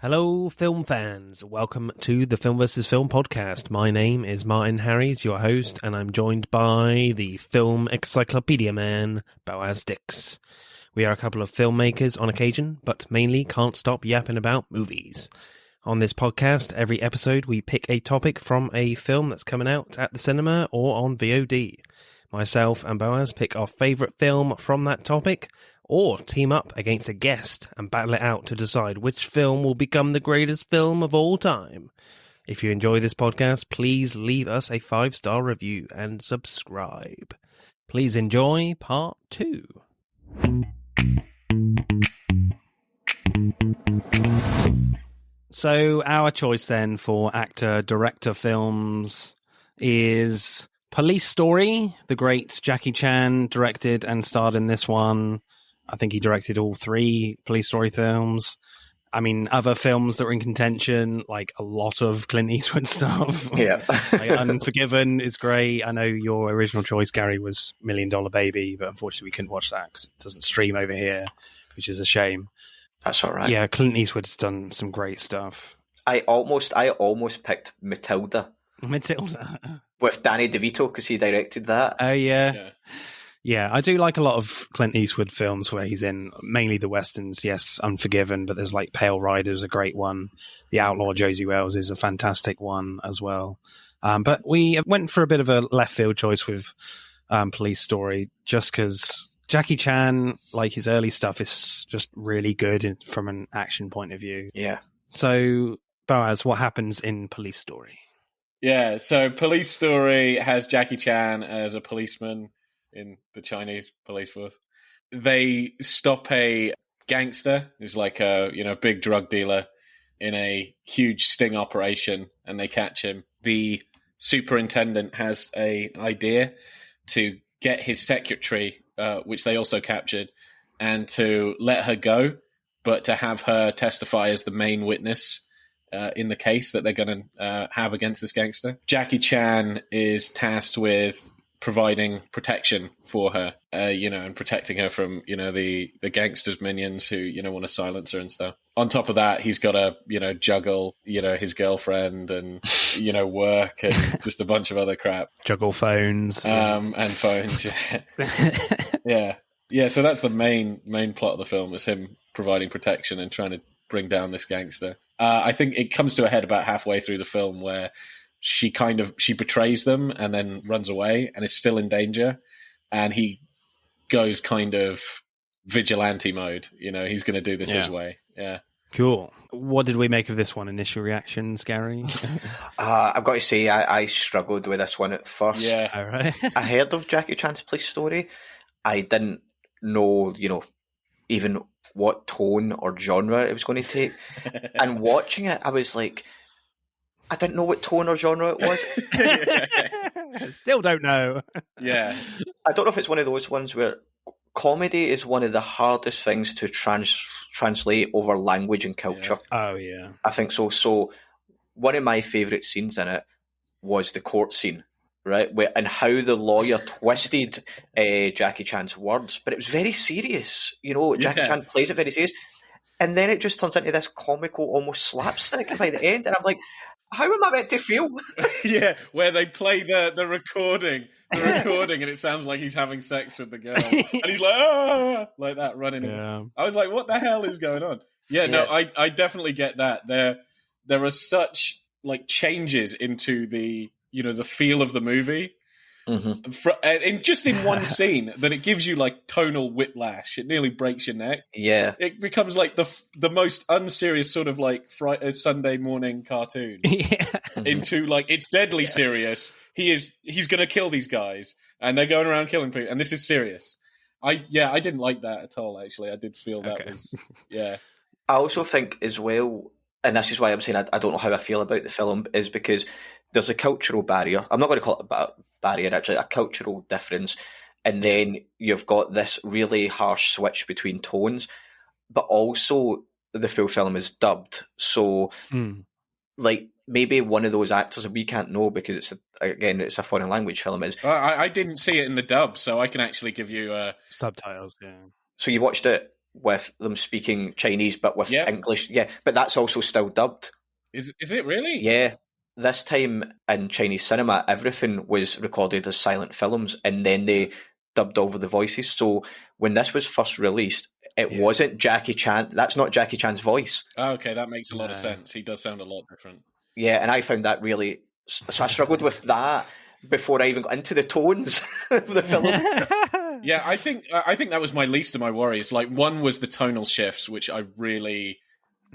Hello, film fans. Welcome to the Film vs. Film podcast. My name is Martin Harries, your host, and I'm joined by the film encyclopedia man, Boaz Dix. We are a couple of filmmakers on occasion, but mainly can't stop yapping about movies. On this podcast, every episode we pick a topic from a film that's coming out at the cinema or on VOD. Myself and Boaz pick our favourite film from that topic, or team up against a guest and battle it out to decide which film will become the greatest film of all time. If you enjoy this podcast, please leave us a 5-star review and subscribe. Please enjoy part 2. So our choice then for actor-director films is Police Story. The great Jackie Chan directed and starred in this one. I think he directed all 3 Police Story films. I mean, other films that were in contention, like a lot of Clint Eastwood stuff. Yeah. Like Unforgiven is great. I know your original choice, Gary, was $1 Million Baby, but unfortunately we couldn't watch that because it doesn't stream over here, which is a shame. That's all right. Yeah, Clint Eastwood's done some great stuff. I almost picked Matilda with Danny DeVito because he directed that. Oh, yeah. Yeah, I do like a lot of Clint Eastwood films where he's in mainly the westerns. Yes, Unforgiven, but there's like Pale Rider is a great one. The Outlaw Josie Wells is a fantastic one as well. But we went for a bit of a left field choice with Police Story, just because Jackie Chan, like his early stuff, is just really good from an action point of view. Yeah. So, Boaz, what happens in Police Story? Yeah, so Police Story has Jackie Chan as a policeman in the Chinese police force. They stop a gangster who's like a big drug dealer in a huge sting operation, and they catch him. The superintendent has an idea to get his secretary, which they also captured, and to let her go, but to have her testify as the main witness in the case that they're going to have against this gangster. Jackie Chan is tasked with providing protection for her, and protecting her from, the gangsters' minions who, want to silence her and stuff. On top of that, he's got to, juggle, his girlfriend and, work and just a bunch of other crap. Juggle phones. And phones, yeah. Yeah, so that's the main plot of the film, is him providing protection and trying to bring down this gangster. I think it comes to a head about halfway through the film where she betrays them and then runs away and is still in danger, and he goes kind of vigilante mode. He's going to do this his way. Yeah. Cool. What did we make of this one? Initial reactions, Gary? I've got to say, I struggled with this one at first. Yeah. All right. I heard of Jackie Chan's Police Story. I didn't know, even what tone or genre it was going to take. And watching it, I was like, I didn't know what tone or genre it was. Still don't know. Yeah. I don't know if it's one of those ones where comedy is one of the hardest things to translate over language and culture. Yeah. Oh, yeah. I think so. So one of my favourite scenes in it was the court scene, right? And how the lawyer twisted Jackie Chan's words. But it was very serious. Jackie Chan plays it very serious. And then it just turns into this comical, almost slapstick by the end. And I'm like, how am I meant to feel? Yeah, where they play the recording, and it sounds like he's having sex with the girl, and he's like that running. Yeah. I was like, what the hell is going on? Yeah, no, I definitely get that. There are such like changes into the the feel of the movie. Mm-hmm. Just in one scene, that it gives you like tonal whiplash. It nearly breaks your neck. Yeah, it becomes like the most unserious sort of like Sunday morning cartoon. Yeah. Into like it's deadly serious. He's going to kill these guys, and they're going around killing people, and this is serious. I didn't like that at all. Actually, I did feel that was I also think as well, and this is why I'm saying I don't know how I feel about the film, is because there's a cultural barrier. I'm not going to call it a barrier, actually, a cultural difference. And then you've got this really harsh switch between tones, but also the full film is dubbed. So, like, maybe one of those actors, and we can't know because it's a foreign language film. I didn't see it in the dub, so I can actually give you subtitles. Yeah. So you watched it with them speaking Chinese, but with Yep. English. Yeah, but that's also still dubbed. Is it really? Yeah. This time in Chinese cinema, everything was recorded as silent films, and then they dubbed over the voices. So when this was first released, it wasn't Jackie Chan. That's not Jackie Chan's voice. Oh, okay, that makes a lot of sense. He does sound a lot different. Yeah, and I found that really... So I struggled with that before I even got into the tones of the film. Yeah, I think that was my least of my worries. Like, one was the tonal shifts, which I really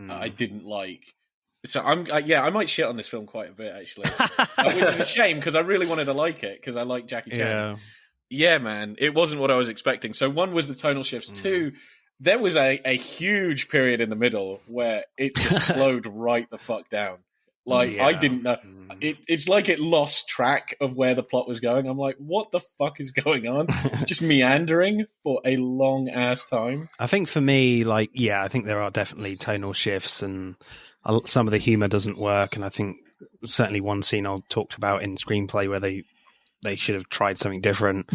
I didn't like. So I might shit on this film quite a bit actually, which is a shame because I really wanted to like it because I like Jackie Chan. Yeah, man, it wasn't what I was expecting. So one was the tonal shifts. Two, there was a huge period in the middle where it just slowed right the fuck down. Like, I didn't know. It's like it lost track of where the plot was going. I'm like, what the fuck is going on? It's just meandering for a long ass time. I think for me, like, I think there are definitely tonal shifts and some of the humor doesn't work. And I think certainly one scene I talked about in screenplay where they should have tried something different.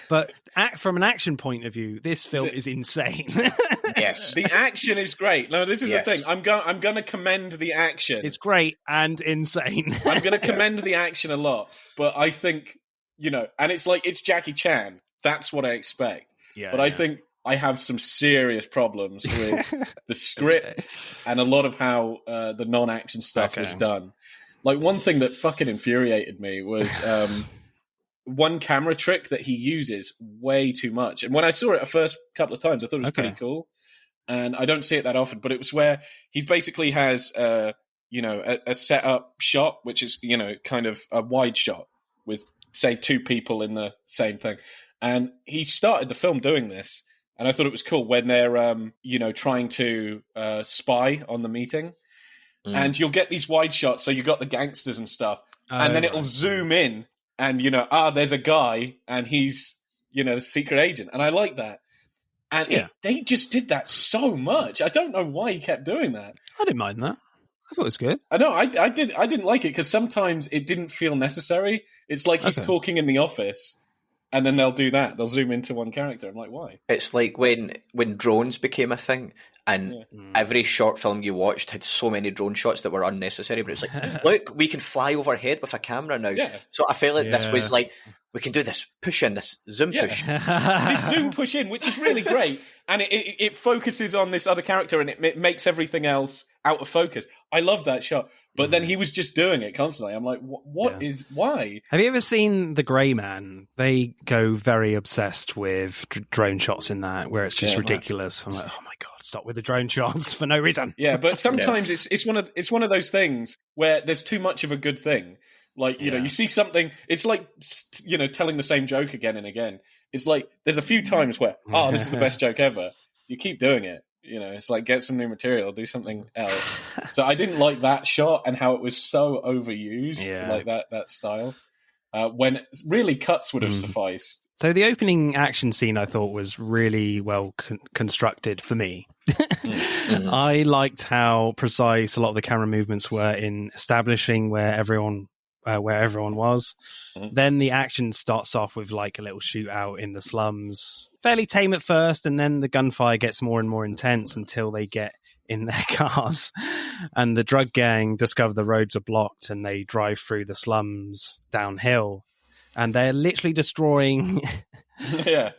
But from an action point of view, this film is insane. Yes, the action is great. No, this is the thing. I'm going to commend the action. It's great and insane. I'm going to commend the action a lot, but I think and it's like it's Jackie Chan. That's what I expect. Yeah, but I think I have some serious problems with the script and a lot of how the non-action stuff was done. Like, one thing that fucking infuriated me was one camera trick that he uses way too much. And when I saw it the first couple of times, I thought it was pretty cool. And I don't see it that often, but it was where he basically has, a setup shot, which is, kind of a wide shot with, say, two people in the same thing. And he started the film doing this. And I thought it was cool when they're, trying to spy on the meeting. And you'll get these wide shots, so you've got the gangsters and stuff. And then it'll zoom in and, there's a guy and he's, the secret agent. And I like that. And they just did that so much. I don't know why he kept doing that. I didn't mind that. I thought it was good. I know, I didn't like it because sometimes it didn't feel necessary. It's like he's talking in the office. And then they'll do that. They'll zoom into one character. I'm like, why? It's like when drones became a thing, and every short film you watched had so many drone shots that were unnecessary. But it's like, look, we can fly overhead with a camera now. Yeah. So I feel like this was like, we can do this push in, this zoom push. This zoom push in, which is really great. And it focuses on this other character and it makes everything else out of focus. I love that shot. But then he was just doing it constantly. I'm like, why? Have you ever seen The Grey Man? They go very obsessed with drone shots in that, where it's just ridiculous. I'm like, oh my God, stop with the drone shots for no reason. Yeah, but sometimes it's one of those things where there's too much of a good thing. Like, you see something, it's like, telling the same joke again and again. It's like, there's a few times where, this is the best joke ever. You keep doing it. It's like, get some new material, do something else. So I didn't like that shot and how it was so overused, like that style. When really cuts would have sufficed. So the opening action scene I thought was really well constructed for me. I liked how precise a lot of the camera movements were in establishing where everyone was. Then the action starts off with like a little shootout in the slums, fairly tame at first, and then the gunfire gets more and more intense until they get in their cars and the drug gang discover the roads are blocked and they drive through the slums downhill and they're literally destroying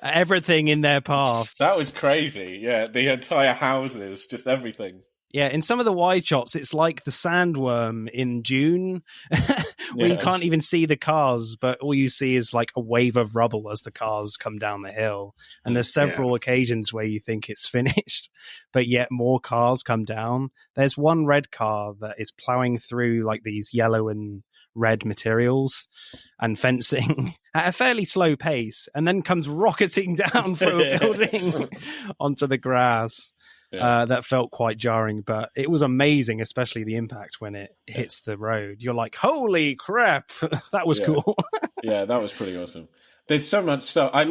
everything in their path. That was crazy. The entire houses, just everything. Yeah, in some of the wide shots, it's like the sandworm in June, where you can't even see the cars, but all you see is like a wave of rubble as the cars come down the hill. And there's several occasions where you think it's finished, but yet more cars come down. There's one red car that is plowing through like these yellow and red materials and fencing at a fairly slow pace, and then comes rocketing down through a building onto the grass. That felt quite jarring, but it was amazing, especially the impact when it hits the road. You're like, holy crap, that was cool. Yeah, that was pretty awesome. There's so much stuff. I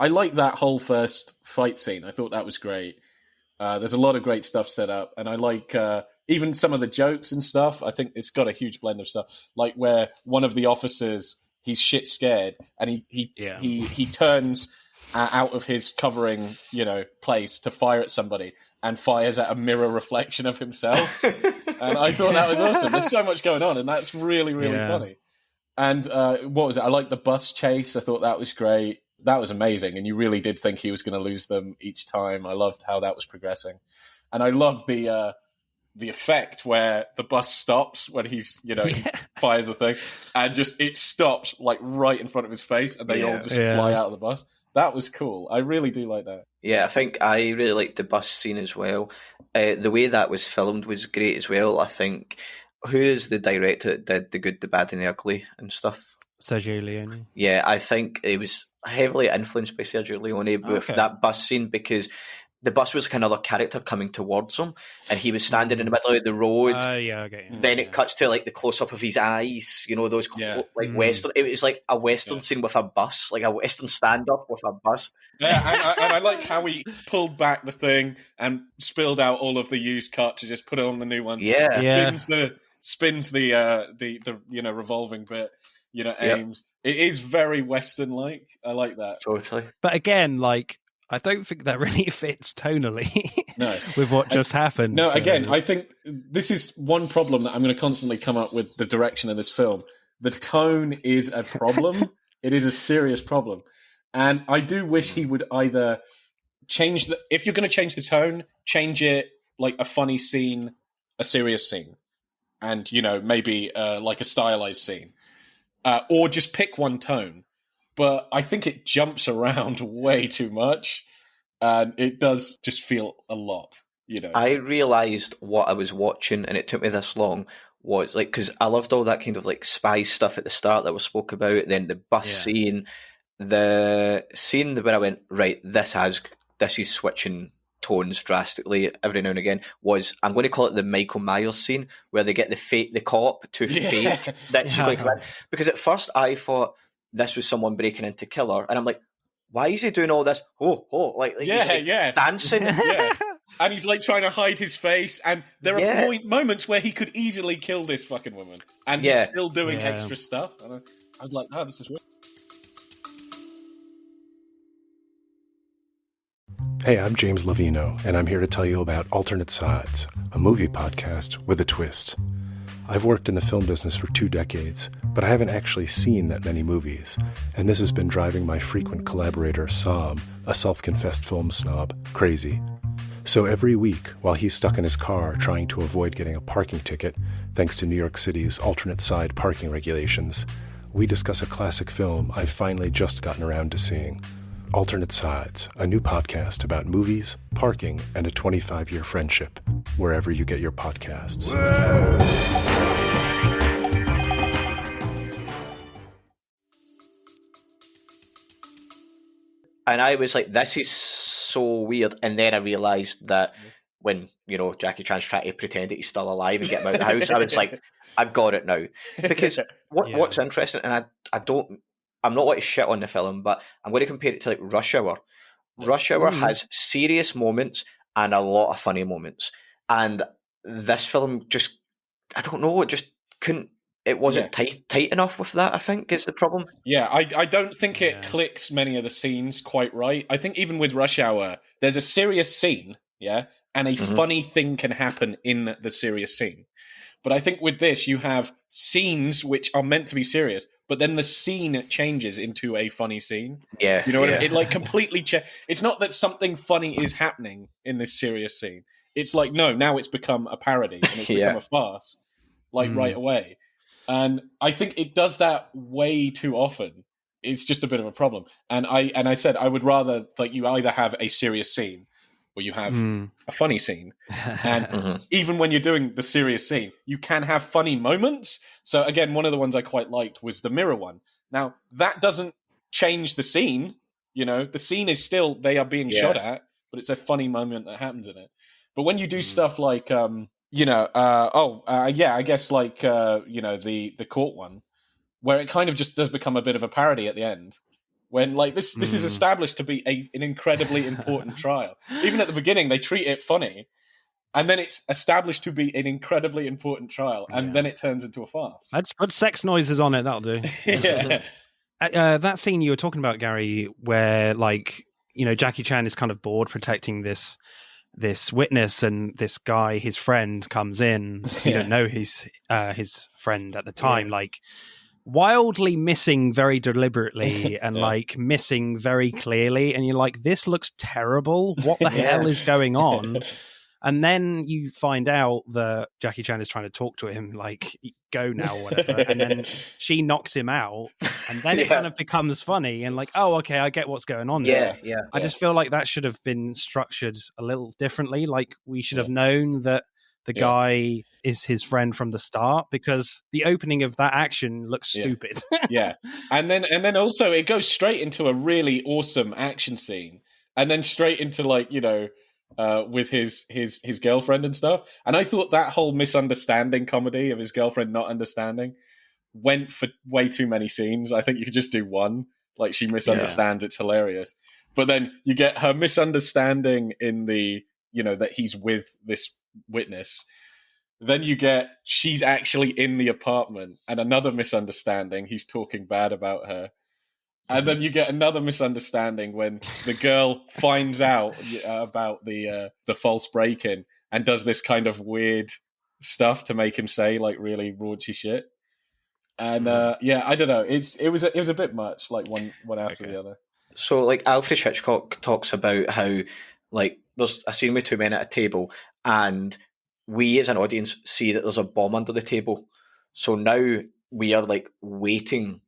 like that whole first fight scene. I thought that was great. There's a lot of great stuff set up, and I like even some of the jokes and stuff. I think it's got a huge blend of stuff, like where one of the officers, he's shit scared, and he turns out of his covering, place to fire at somebody, and fires at a mirror reflection of himself. And I thought that was awesome. There's so much going on, and that's really, really funny. And what was it? I liked the bus chase. I thought that was great. That was amazing. And you really did think he was going to lose them each time. I loved how that was progressing. And I loved the effect where the bus stops when he's, he fires a thing, and just it stops like right in front of his face, and they all just fly out of the bus. That was cool. I really do like that. Yeah, I think I really liked the bus scene as well. The way that was filmed was great as well. I think, who is the director that did The Good, the Bad and the Ugly and stuff? Sergio Leone. Yeah, I think it was heavily influenced by Sergio Leone with that bus scene, because the bus was like another character coming towards him, and he was standing in the middle of the road. Then it cuts to like the close up of his eyes, those Western. It was like a Western scene with a bus, like a Western standoff with a bus. Yeah, and I like how he pulled back the thing and spilled out all of the used cartridges, put it on the new one. Spins the revolving bit. Aims. It is very Western like. I like that. Totally. But again, I don't think that really fits tonally no. with what just happened. No, again, I think this is one problem that I'm going to constantly come up with the direction of this film. The tone is a problem. It is a serious problem. And I do wish he would either change if you're going to change the tone, change it like a funny scene, a serious scene, and, maybe like a stylized scene. Or just pick one tone. But I think it jumps around way too much, and it does just feel a lot, I realised what I was watching, and it took me this long, was because I loved all that kind of spy stuff at the start that was spoke about, then the bus scene, the scene where I went, right, this is switching tones drastically every now and again, was, I'm going to call it the Michael Myers scene, where they get the cop to fake that she's going to come in. Because at first I thought this was someone breaking into kill her, and I'm like, why is he doing all this? He's dancing. And he's trying to hide his face, and there are moments where he could easily kill this fucking woman, and he's still doing extra stuff. And I was like, oh, this is weird. Hey, I'm James Lovino, and I'm here to tell you about Alternate Sides, a movie podcast with a twist. I've worked in the film business for 2 decades, but I haven't actually seen that many movies, and this has been driving my frequent collaborator, Sam, a self-confessed film snob, crazy. So every week, while he's stuck in his car trying to avoid getting a parking ticket, thanks to New York City's alternate side parking regulations, we discuss a classic film I've finally just gotten around to seeing. Alternate Sides, a new podcast about movies, parking, and a 25-year friendship, wherever you get your podcasts. And I was like, this is so weird. And then I realised that when, Jackie Chan's trying to pretend that he's still alive and get him out of the house, I was like, I got it now. Because what's interesting, and I'm not going to shit on the film, but I'm going to compare it to Rush Hour. Rush Hour has serious moments and a lot of funny moments. And this film just, I don't know, it just couldn't, it wasn't tight enough with that, I think, is the problem. Yeah, I don't think it clicks many of the scenes quite right. I think even with Rush Hour, there's a serious scene, and a funny thing can happen in the serious scene. But I think with this, you have scenes which are meant to be serious, but then the scene changes into a funny scene. Yeah. You know what I mean? It completely It's not that something funny is happening in this serious scene. It's no, now it's become a parody and it's become a farce, right away. And I think it does that way too often. It's just a bit of a problem. And I said I would rather you either have a serious scene or you have a funny scene. And even when you're doing the serious scene, you can have funny moments. So again, one of the ones I quite liked was the mirror one. Now, that doesn't change the scene. The scene is still, they are being shot at, but it's a funny moment that happens in it. But when you do stuff I guess the court one, where it kind of just does become a bit of a parody at the end. When this is established to be an incredibly important trial. Even at the beginning, they treat it funny, and then it's established to be an incredibly important trial, and then it turns into a farce. Let's put sex noises on it. That'll do. That scene you were talking about, Gary, where like, you know, Jackie Chan is kind of bored protecting this witness, and this guy, his friend, comes in. You don't know he's his friend at the time, like wildly missing very deliberately and like missing very clearly, and you're like, this looks terrible. What the hell is going on? And then you find out that Jackie Chan is trying to talk to him, like, go now, or whatever. And then she knocks him out. And then it kind of becomes funny and like, oh, okay, I get what's going on there. I just feel like that should have been structured a little differently. Like, we should have known that the guy is his friend from the start, because the opening of that action looks stupid. And then also it goes straight into a really awesome action scene. And then straight into, like, you know, with his girlfriend and stuff. And I thought that whole misunderstanding comedy of his girlfriend not understanding went for way too many scenes. I think you could just do one. Like, she misunderstands, it's hilarious. But then you get her misunderstanding in the, you know, that he's with this witness. Then you get, she's actually in the apartment, and another misunderstanding, he's talking bad about her. And then you get another misunderstanding when the girl finds out about the false break-in and does this kind of weird stuff to make him say, like, really raunchy shit. And I don't know. It was a bit much, like one after the other. So, like, Alfred Hitchcock talks about how, like, there's a scene with two men at a table, and we as an audience see that there's a bomb under the table. So now we are, like, waiting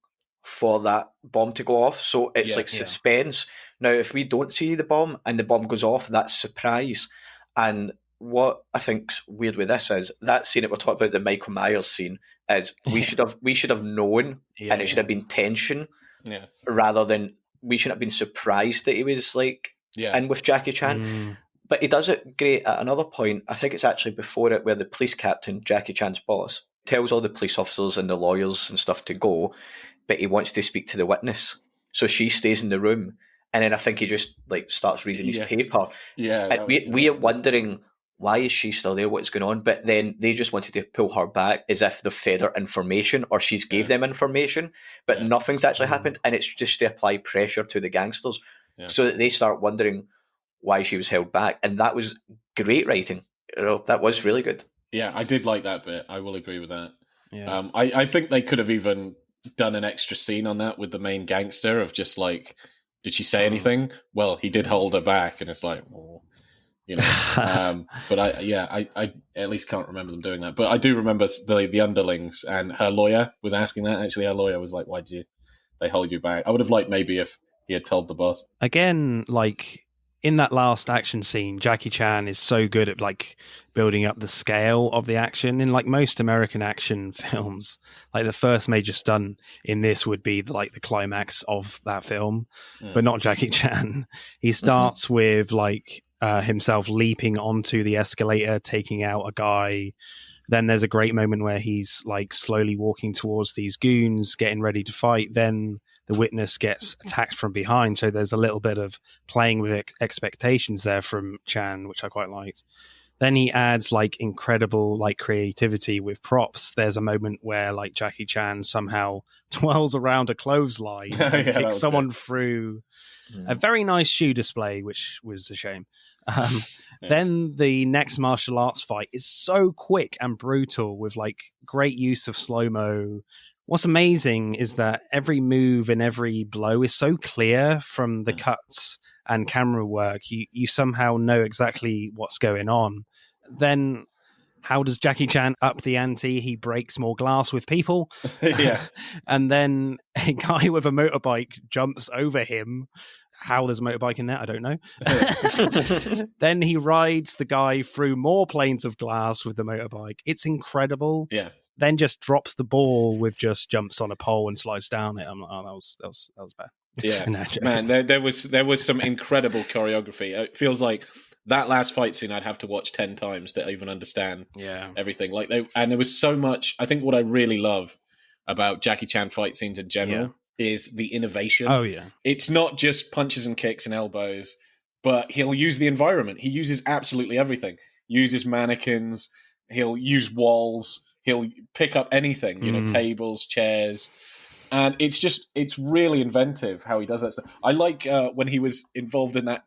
for that bomb to go off. So it's suspense. Now, if we don't see the bomb and the bomb goes off, that's surprise. And what I think's weird with this is that scene that we're talking about, the Michael Myers scene, is we should have known, and it should have been tension, rather than we shouldn't have been surprised that he was like in with Jackie Chan. But he does it great at another point. I think it's actually before it, where the police captain, Jackie Chan's boss, tells all the police officers and the lawyers and stuff to go, but he wants to speak to the witness. So she stays in the room, and then I think he just like starts reading his paper. And we are wondering, why is she still there? What's going on? But then they just wanted to pull her back as if they've fed her information, or she's gave them information, but nothing's actually happened, and it's just to apply pressure to the gangsters so that they start wondering why she was held back. And that was great writing. You know, that was really good. Yeah, I did like that bit. I will agree with that. I think they could have even done an extra scene on that with the main gangster of just like, did she say anything? Well, he did hold her back, and it's like, well, you know. But I at least can't remember them doing that. But I do remember the underlings, and her lawyer was asking that. Actually, her lawyer was like, why did they hold you back? I would have liked maybe if he had told the boss. Again, like, in that last action scene, Jackie Chan is so good at like building up the scale of the action. In like most American action films, like the first major stunt in this would be like the climax of that film, but not Jackie Chan. He starts with like himself leaping onto the escalator, taking out a guy. Then there's a great moment where he's like slowly walking towards these goons, getting ready to fight. Then the witness gets attacked from behind. So there's a little bit of playing with expectations there from Chan, which I quite liked. Then he adds like incredible like creativity with props. There's a moment where like Jackie Chan somehow twirls around a clothesline and kicks someone through a very nice shoe display, which was a shame. Then the next martial arts fight is so quick and brutal with like great use of slow-mo. What's amazing is that every move and every blow is so clear from the cuts and camera work. You somehow know exactly what's going on. Then how does Jackie Chan up the ante? He breaks more glass with people. And then a guy with a motorbike jumps over him. How there's a motorbike in there, I don't know. Then he rides the guy through more planes of glass with the motorbike. It's incredible. Then just drops the ball with just jumps on a pole and slides down it. I'm like, oh, that was bad. Yeah, man, there was some incredible choreography. It feels like that last fight scene I'd have to watch 10 times to even understand everything. Like, and there was so much. I think what I really love about Jackie Chan fight scenes in general is the innovation. Oh yeah, it's not just punches and kicks and elbows, but he'll use the environment. He uses absolutely everything. Uses mannequins. He'll use walls. He'll pick up anything, you know, tables, chairs. And it's really inventive how he does that stuff. I like when he was involved in that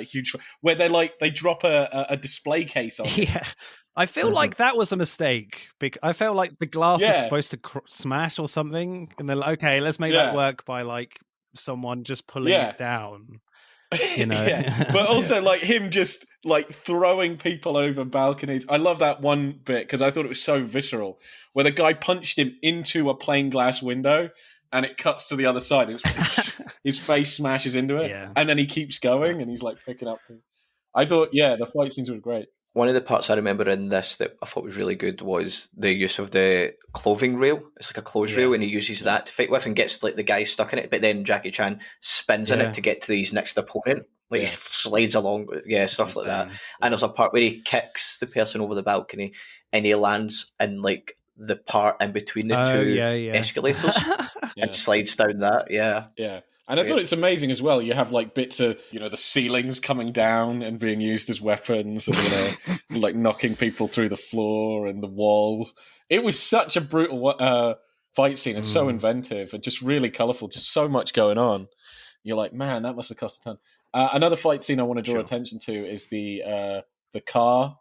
huge, where they drop a display case on him. Yeah. I feel like that was a mistake. I felt like the glass was supposed to smash or something, and they're like, okay, let's make that work by like someone just pulling it down. You know, but also like him just like throwing people over balconies. I love that one bit because I thought it was so visceral, where the guy punched him into a plain glass window, and it cuts to the other side. His face smashes into it, and then he keeps going, and he's like picking up things. I thought, the fight scenes were great. One of the parts I remember in this that I thought was really good was the use of the clothing rail. It's like a clothes rail, and he uses that to fight with and gets like the guy stuck in it. But then Jackie Chan spins in it to get to his next opponent. Like he slides along, stuff like that. And there's a part where he kicks the person over the balcony, and he lands in like the part in between the two escalators and slides down that. Yeah. And I thought it's amazing as well. You have like bits of, the ceilings coming down and being used as weapons and, like knocking people through the floor and the walls. It was such a brutal fight scene and so inventive and just really colourful. Just so much going on. You're like, man, that must have cost a ton. Another fight scene I want to draw attention to is the car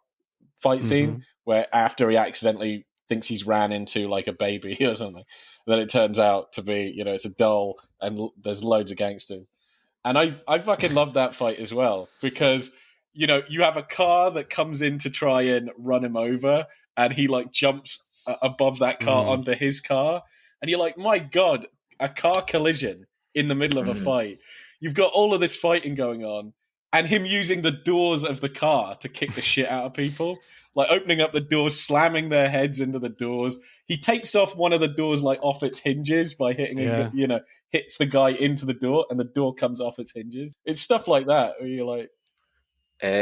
fight scene where after he accidentally thinks he's ran into like a baby or something. Then it turns out to be, it's a doll and there's loads of gangsters. And I fucking love that fight as well because, you have a car that comes in to try and run him over and he like jumps above that car onto his car. And you're like, my God, a car collision in the middle of a fight. You've got all of this fighting going on and him using the doors of the car to kick the shit out of people. Like opening up the doors, slamming their heads into the doors. He takes off one of the doors like off its hinges by hitting it, hits the guy into the door and the door comes off its hinges. It's stuff like that where you're like...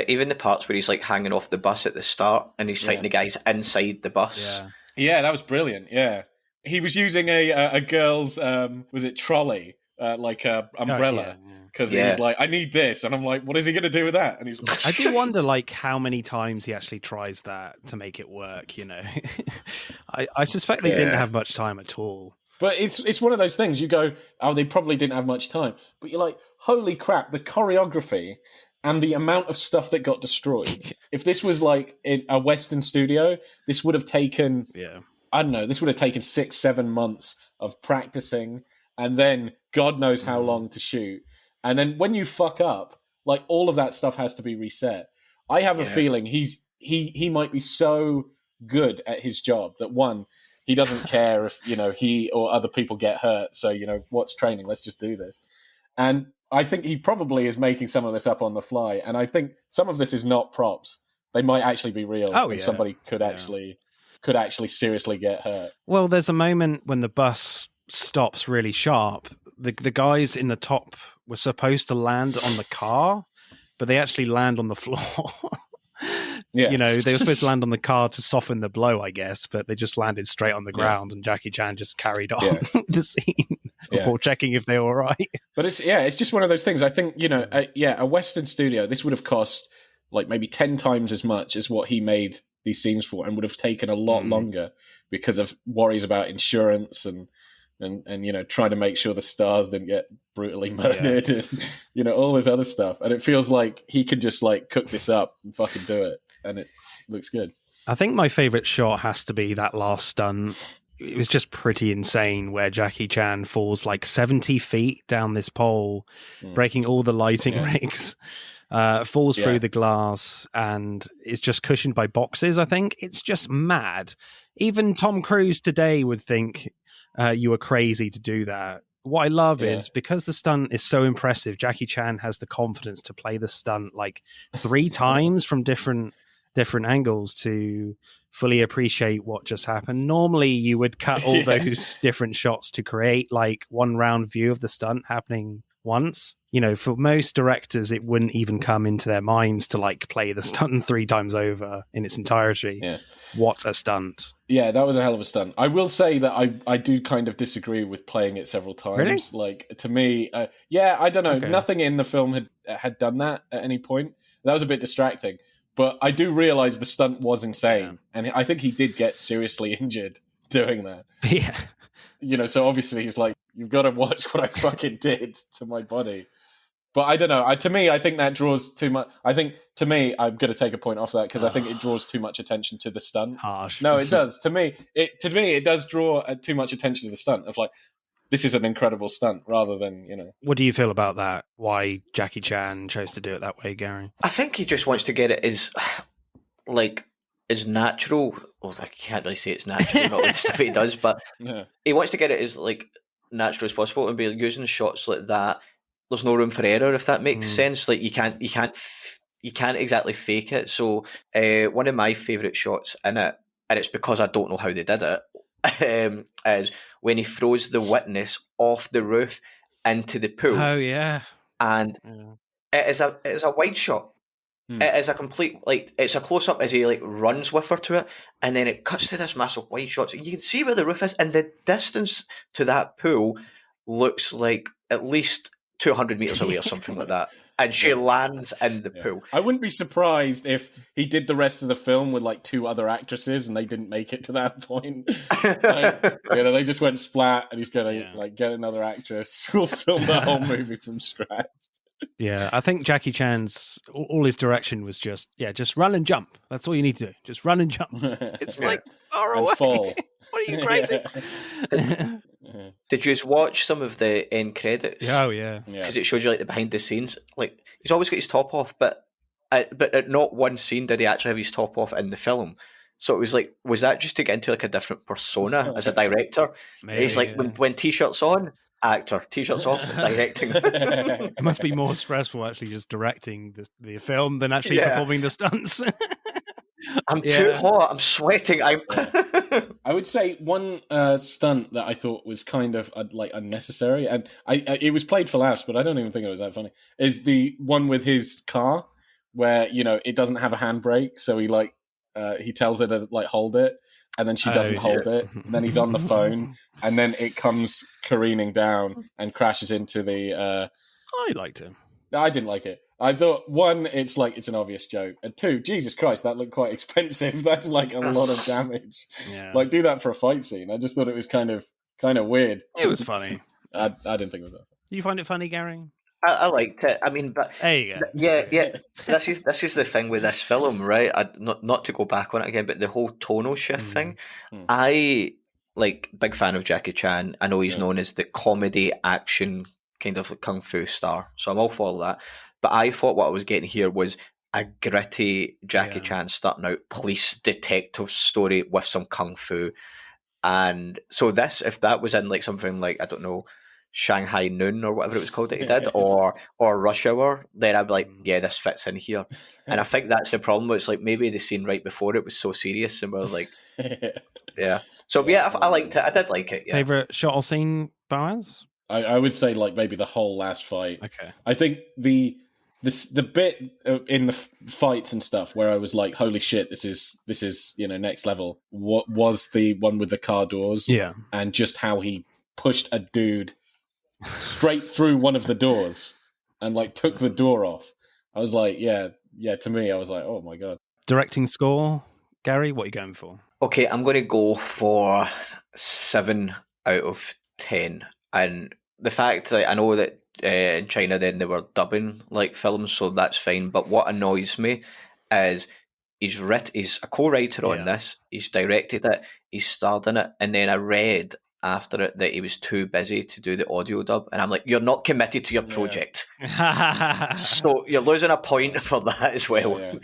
even the parts where he's like hanging off the bus at the start and he's fighting the guys inside the bus. Yeah, that was brilliant, He was using a girl's, was it trolley? Like a umbrella. Because he was like, I need this. And I'm like, what is he going to do with that? And he's like... I do wonder, like, how many times he actually tries that to make it work, I suspect they didn't have much time at all. But it's one of those things. You go, oh, they probably didn't have much time. But you're like, holy crap, the choreography and the amount of stuff that got destroyed. If this was, like, in a Western studio, this would have taken... I don't know, this would have taken 6-7 months of practicing and then God knows how long to shoot. And then when you fuck up, like all of that stuff has to be reset. I have a feeling he might be so good at his job that one, he doesn't care if, he or other people get hurt. So, what's training? Let's just do this. And I think he probably is making some of this up on the fly. And I think some of this is not props. They might actually be real. And somebody could actually seriously get hurt. Well, there's a moment when the bus stops really sharp. The guys in the top were supposed to land on the car, but they actually land on the floor. They were supposed to land on the car to soften the blow, I guess, but they just landed straight on the ground, and Jackie Chan just carried on the scene before checking if they were all right. But it's just one of those things. I think, a Western studio, this would have cost like maybe 10 times as much as what he made these scenes for and would have taken a lot longer because of worries about insurance and trying to make sure the stars didn't get brutally murdered and, all this other stuff. And it feels like he could just like cook this up and fucking do it. And it looks good. I think my favorite shot has to be that last stunt. It was just pretty insane where Jackie Chan falls like 70 feet down this pole, breaking all the lighting rigs, falls through the glass and is just cushioned by boxes, I think. It's just mad. Even Tom Cruise today would think you were crazy to do that. What I love is because the stunt is so impressive, Jackie Chan has the confidence to play the stunt like 3 times from different angles to fully appreciate what just happened. Normally you would cut all those different shots to create like one round view of the stunt happening once. For most directors, it wouldn't even come into their minds to like play the stunt 3 times over in its entirety. Yeah. What a stunt. Yeah, that was a hell of a stunt. I will say that I do kind of disagree with playing it several times. Really? Like, to me, I don't know. Okay. Nothing in the film had done that at any point. That was a bit distracting. But I do realize the stunt was insane. And I think he did get seriously injured doing that. Yeah. So obviously he's like You've got to watch what I fucking did to my body. But I don't know. To me, I think that draws too much. I think, to me, I'm going to take a point off that because I think it draws too much attention to the stunt. Harsh. No, it does. To me, it does draw too much attention to the stunt of like, this is an incredible stunt rather than, you know. What do you feel about that? Why Jackie Chan chose to do it that way, Gary? I think he just wants to get it as natural. Well, I can't really say it's natural, not the stuff he does, but he wants to get it as like natural as possible and be using shots like that. There's no room for error, if that makes sense. Like you can't exactly fake it. So one of my favourite shots in it, and it's because I don't know how they did it, is when he throws the witness off the roof into the pool. Oh yeah, and it is a wide shot. It is a complete, like, it's a close up as he like runs with her to it, and then it cuts to this massive wide shot. So you can see where the roof is, and the distance to that pool looks like at least 200 meters away or something like that. And she lands in the pool. I wouldn't be surprised if he did the rest of the film with like 2 other actresses and they didn't make it to that point. They just went splat, and he's gonna like get another actress. We'll film the whole movie from scratch. Yeah, I think Jackie Chan's all his direction was just run and jump. That's all you need to do. Just run and jump. It's like far away. Fall. What are you crazy? Did you just watch some of the end credits? Oh yeah, because it showed you like the behind the scenes. Like he's always got his top off, but at not one scene did he actually have his top off in the film. So it was like, was that just to get into like a different persona as a director? Maybe, he's like when t-shirts on, actor, t-shirts off, directing. It must be more stressful actually just directing the film than actually performing the stunts. I'm too hot. I'm sweating. I would say one stunt that I thought was kind of like unnecessary, and it was played for laughs, but I don't even think it was that funny. Is the one with his car where it doesn't have a handbrake, so he tells her to like hold it, and then she doesn't hold it, and then he's on the phone, and then it comes careening down and crashes into the. I liked it. I didn't like it. I thought, 1, it's an obvious joke, and 2, Jesus Christ, that looked quite expensive. That's like a lot of damage. Yeah. Like, do that for a fight scene. I just thought it was kind of weird. It was funny. I didn't think it was that. Do you find it funny, Gary? I liked it. I mean, but there you go. Yeah. This is the thing with this film, right? Not to go back on it again, but the whole tonal shift thing. I big fan of Jackie Chan. I know he's known as the comedy action kind of kung fu star, so I'm all for that. But I thought what I was getting here was a gritty Jackie Chan starting out police detective story with some kung fu. And so if that was in like something like, I don't know, Shanghai Noon or whatever it was called that he did, or Rush Hour, then I'd be like, yeah, this fits in here. And I think that's the problem. It's like maybe the scene right before it was so serious, and we're like, yeah. So I liked it. I did like it. Yeah. Favorite shot or scene, Boaz? I would say like maybe the whole last fight. Okay. I think the bit in the fights and stuff where I was like, holy shit, this is next level. What was the one with the car doors? Yeah. And just how he pushed a dude straight through one of the doors and like took the door off. I was like, yeah. To me, I was like, oh my god. Directing score, Gary, what are you going for? Okay, I'm going to go for 7 out of 10. And the fact that I know that in China then they were dubbing like films, so that's fine. But what annoys me is he's a co-writer on this. He's directed it. He's starred in it. And then I read after it that he was too busy to do the audio dub. And I'm like, you're not committed to your project. So you're losing a point for that as well.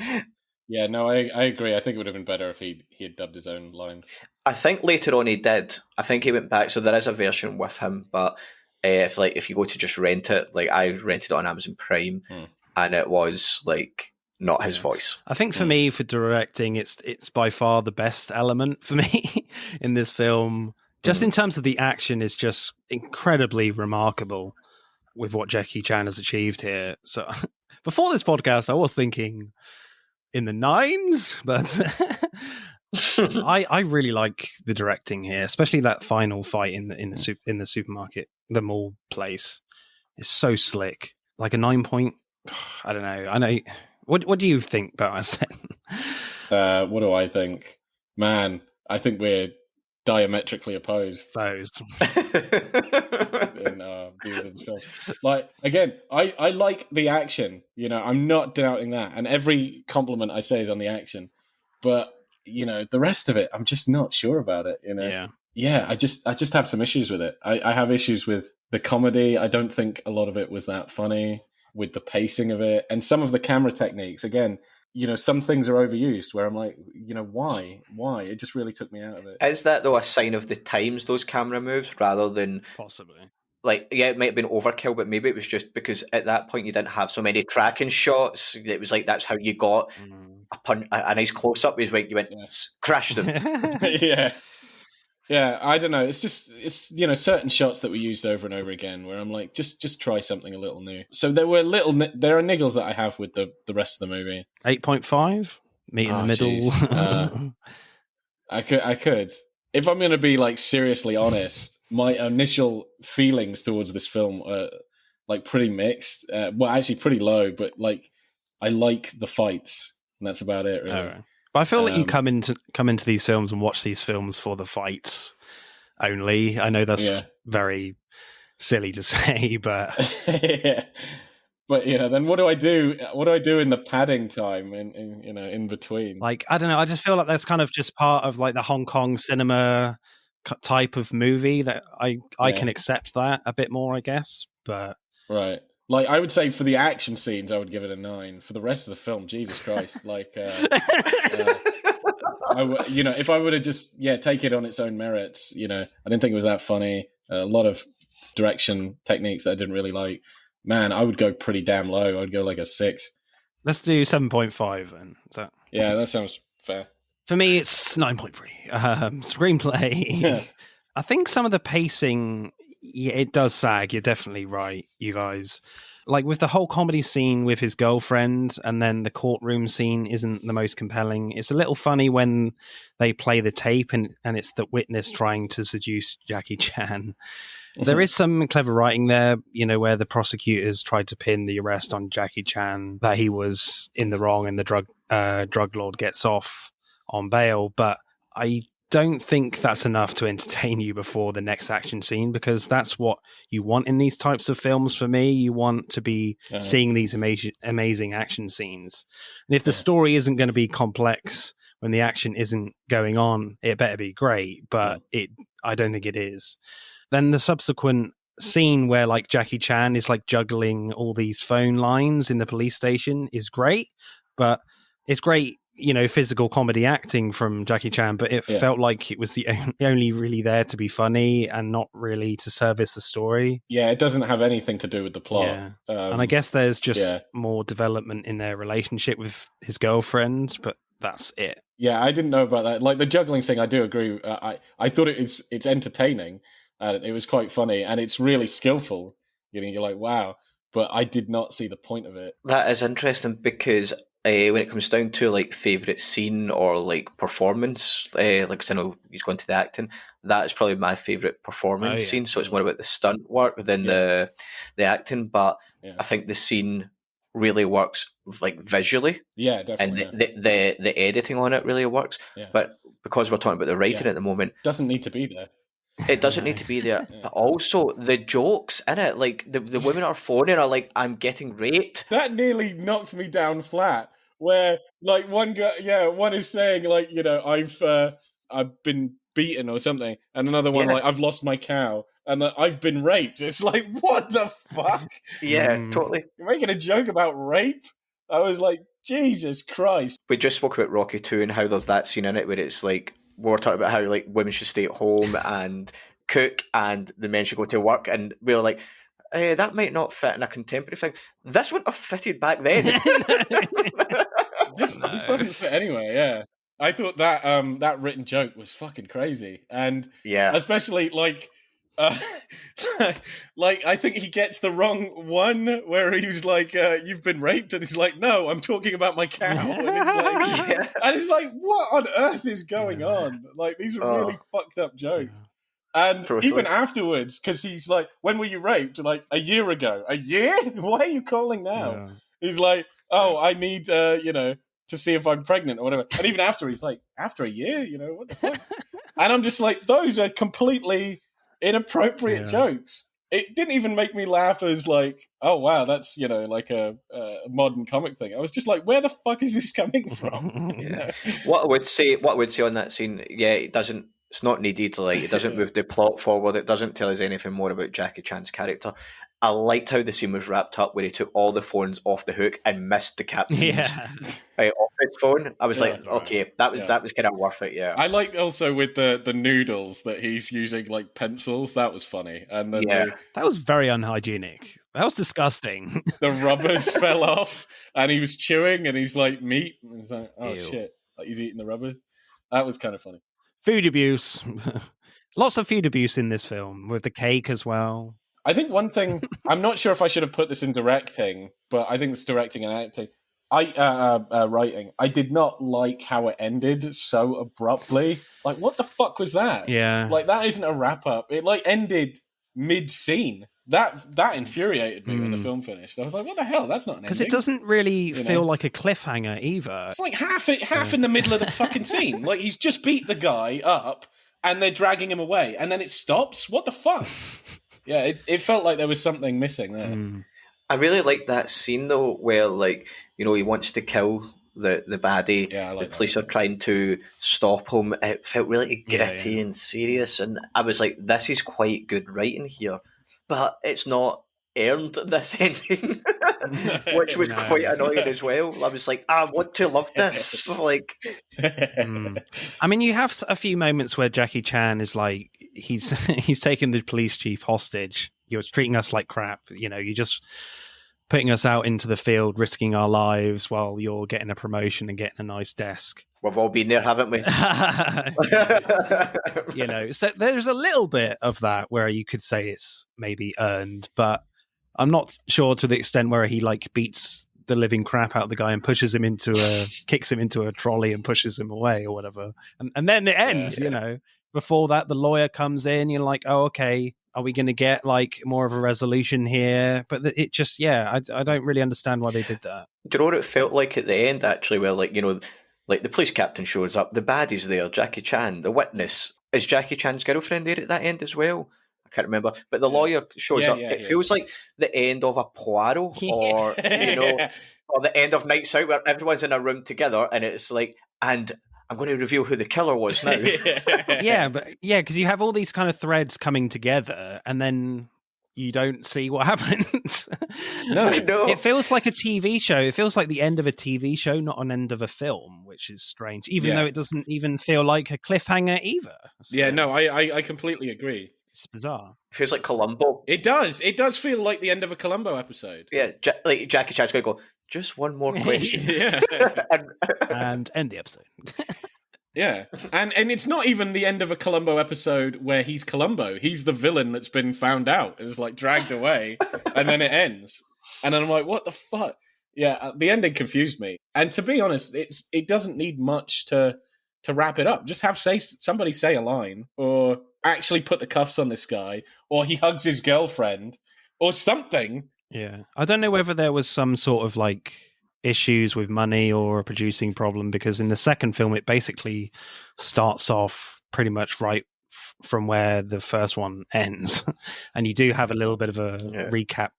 Yeah, no, I agree. I think it would have been better if he had dubbed his own lines. I think later on he did. I think he went back. So there is a version with him, but if you go to just rent it, like I rented it on Amazon Prime, and it was like not his voice. I think for me, for directing, it's by far the best element for me in this film. Just in terms of the action, is just incredibly remarkable with what Jackie Chan has achieved here. So before this podcast, I was thinking in the 9s, but I really like the directing here, especially that final fight in the supermarket, the mall place. It's so slick, like a 9 point. I don't know. I know. What do you think about us then? What do I think? Man, I think we're diametrically opposed Those. in this film. Like, again, I like the action. I'm not doubting that, and every compliment I say is on the action. But the rest of it, I'm just not sure about it. Yeah, I just have some issues with it. I have issues with the comedy. I don't think a lot of it was that funny, with the pacing of it, and some of the camera techniques. Again, some things are overused where I'm like, why? It just really took me out of it. Is that, though, a sign of the times, those camera moves, rather than... Possibly. Like, yeah, it might have been overkill, but maybe it was just because at that point you didn't have so many tracking shots. It was like, that's how you got a nice close-up, is when you went, crashed them. Yeah, I don't know. It's certain shots that we used over and over again where I'm like, just try something a little new. So there are niggles that I have with the rest of the movie. 8.5? Meet in the middle. I could. If I'm going to be like seriously honest, my initial feelings towards this film are like pretty mixed. Well, actually pretty low, but like I like the fights, and that's about it, really. Right. But I feel like you come into these films and watch these films for the fights only. I know that's very silly to say, but yeah. But then what do I do? What do I do in the padding time in between? Like, I don't know. I just feel like that's kind of just part of like the Hong Kong cinema type of movie that I can accept that a bit more, I guess. But right. Like, I would say for the action scenes, I would give it a 9. For the rest of the film, Jesus Christ! Like, if I would have just take it on its own merits, I didn't think it was that funny. A lot of direction techniques that I didn't really like. Man, I would go pretty damn low. I would go like a 6. Let's do 7.5 then. Yeah, that sounds fair. For me, it's 9.3. Screenplay. I think some of the pacing, it does sag. You're definitely right, you guys. Like with the whole comedy scene with his girlfriend, and then the courtroom scene isn't the most compelling. It's a little funny when they play the tape and it's the witness trying to seduce Jackie Chan. There is some clever writing there, where the prosecutors tried to pin the arrest on Jackie Chan, that he was in the wrong and the drug lord gets off on bail. But I don't think that's enough to entertain you before the next action scene, because that's what you want in these types of films. For me, you want to be seeing these amazing action scenes. And if the story isn't going to be complex when the action isn't going on, it better be great. But I don't think it is. Then the subsequent scene where like Jackie Chan is like juggling all these phone lines in the police station is great, but it's great, physical comedy acting from Jackie Chan, but it felt like it was the only really there to be funny and not really to service the story. Yeah, it doesn't have anything to do with the plot. Yeah. And I guess there's just more development in their relationship with his girlfriend, but that's it. Yeah, I didn't know about that. Like the juggling thing, I do agree. I thought it's entertaining. It was quite funny, and it's really skillful. You're like, wow. But I did not see the point of it. That is interesting, because when it comes down to like favourite scene or like performance, like I know he's going to the acting, that is probably my favourite performance scene. So it's more about the stunt work than the acting. But I think the scene really works like visually. Yeah, definitely. And the editing on it really works. Yeah. But because we're talking about the writing at the moment, doesn't need to be there. It doesn't need to be there. But also the jokes in it, like the women are phoning are like, I'm getting raped. That nearly knocked me down flat. Where like one guy, one is saying like, I've been beaten or something, and another one like, I've lost my cow, and I've been raped. It's like, what the fuck? Yeah, totally. You're making a joke about rape? I was like, Jesus Christ. We just spoke about Rocky 2 and how there's that scene in it where it's like, we're talking about how like women should stay at home and cook and the men should go to work, and we were like, that might not fit in a contemporary thing. This wouldn't have fitted back then. This doesn't fit anyway. Yeah, I thought that that written joke was fucking crazy, and especially like. Like I think he gets the wrong one where he was like, "You've been raped," and he's like, "No, I'm talking about my cow." And it's like, what on earth is going on? Like these are really fucked up jokes. And even afterwards, because he's like, "When were you raped?" Like a year ago. A year? Why are you calling now? Yeah. He's like, "Oh, I need to see if I'm pregnant or whatever." And even after, he's like, "After a year, what the fuck?" And I'm just like, those are completely inappropriate jokes. It didn't even make me laugh as like, oh wow, that's like a modern comic thing. I was just like, where the fuck is this coming from? Yeah. What I would say on that scene, it's not needed. Like, it doesn't move the plot forward. It doesn't tell us anything more about Jackie Chan's character. I liked how the scene was wrapped up where he took all the phones off the hook and missed the captain's office phone. I was like, okay, that was kind of worth it. Yeah, I liked also with the noodles that he's using like pencils. That was funny, and then that was very unhygienic. That was disgusting. The rubbers fell off, and he was chewing, and he's like meat. And he's like, oh shit, like he's eating the rubbers. That was kind of funny. Food abuse, lots of food abuse in this film with the cake as well. I think one thing, I'm not sure if I should have put this in directing, but I think it's directing and acting. Writing. I did not like how it ended so abruptly. Like, what the fuck was that? Yeah. Like, that isn't a wrap up. It like ended mid-scene. That infuriated me when the film finished. I was like, what the hell? That's not an ending. Because it doesn't really feel like a cliffhanger either. It's like half in the middle of the fucking scene. Like, he's just beat the guy up and they're dragging him away. And then it stops? What the fuck? Yeah, it felt like there was something missing there. I really like that scene though, where he wants to kill the baddie. Yeah, I like the police are trying to stop him. It felt really gritty and serious, and I was like, "This is quite good writing here," but it's not earned this ending, which was quite annoying as well. I was like, I want to love this. Like, I mean, you have a few moments where Jackie Chan is like, he's taken the police chief hostage. You're treating us like crap. You're just putting us out into the field, risking our lives while you're getting a promotion and getting a nice desk. We've all been there, haven't we? So there's a little bit of that where you could say it's maybe earned, but I'm not sure to the extent where he like beats the living crap out of the guy and pushes him kicks him into a trolley and pushes him away or whatever. And then it ends, Before that, the lawyer comes in, you're like, oh, okay, are we going to get like more of a resolution here? But it just, I don't really understand why they did that. Do you know what it felt like at the end, actually, where like the police captain shows up, the baddie's there, Jackie Chan, the witness. Is Jackie Chan's girlfriend there at that end as well? I can't remember. But the lawyer shows up. It feels like the end of a Poirot or, or the end of Nights Out where everyone's in a room together and it's like, and I'm going to reveal who the killer was now. Because you have all these kind of threads coming together and then you don't see what happens. No. It feels like a TV show. It feels like the end of a TV show, not an end of a film, which is strange, even though it doesn't even feel like a cliffhanger either. So, I completely agree. It's bizarre. It feels like Columbo. It does. It does feel like the end of a Columbo episode. Yeah, like Jackie Chan's going to go, just one more question. and end the episode. Yeah, and it's not even the end of a Columbo episode where he's Columbo. He's the villain that's been found out and is like dragged away, and then it ends. And then I'm like, what the fuck? Yeah, the ending confused me. And to be honest, it doesn't need much to wrap it up. Just have somebody say a line, or actually put the cuffs on this guy, or he hugs his girlfriend, or something. Yeah, I don't know whether there was some sort of like issues with money or a producing problem, because in the second film it basically starts off pretty much right from where the first one ends, and you do have a little bit of a recap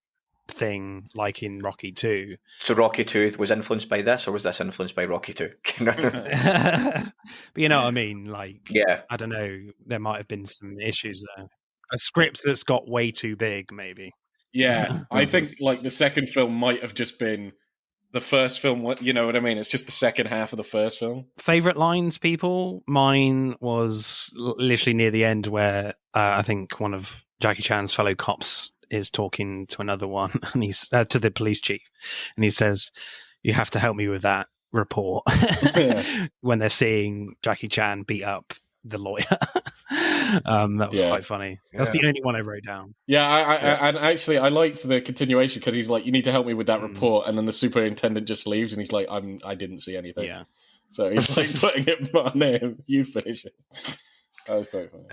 thing like in Rocky 2. So Rocky 2 was influenced by this, or was this influenced by Rocky 2? But you know what I mean, like, I don't know, there might have been some issues there. A script that's got way too big, maybe. I think like the second film might have just been the first film, you know what I mean? It's just the second half of the first film. Favorite lines, people? Mine was literally near the end where I think one of Jackie Chan's fellow cops is talking to another one, and he's to the police chief, and he says, "You have to help me with that report." When they're seeing Jackie Chan beat up the lawyer. That was quite funny. That's the only one I wrote down. And actually I liked the continuation, because he's like, you need to help me with that report, and then the superintendent just leaves and he's like, I didn't see anything. So he's like putting it on him. You finish it. That was quite funny.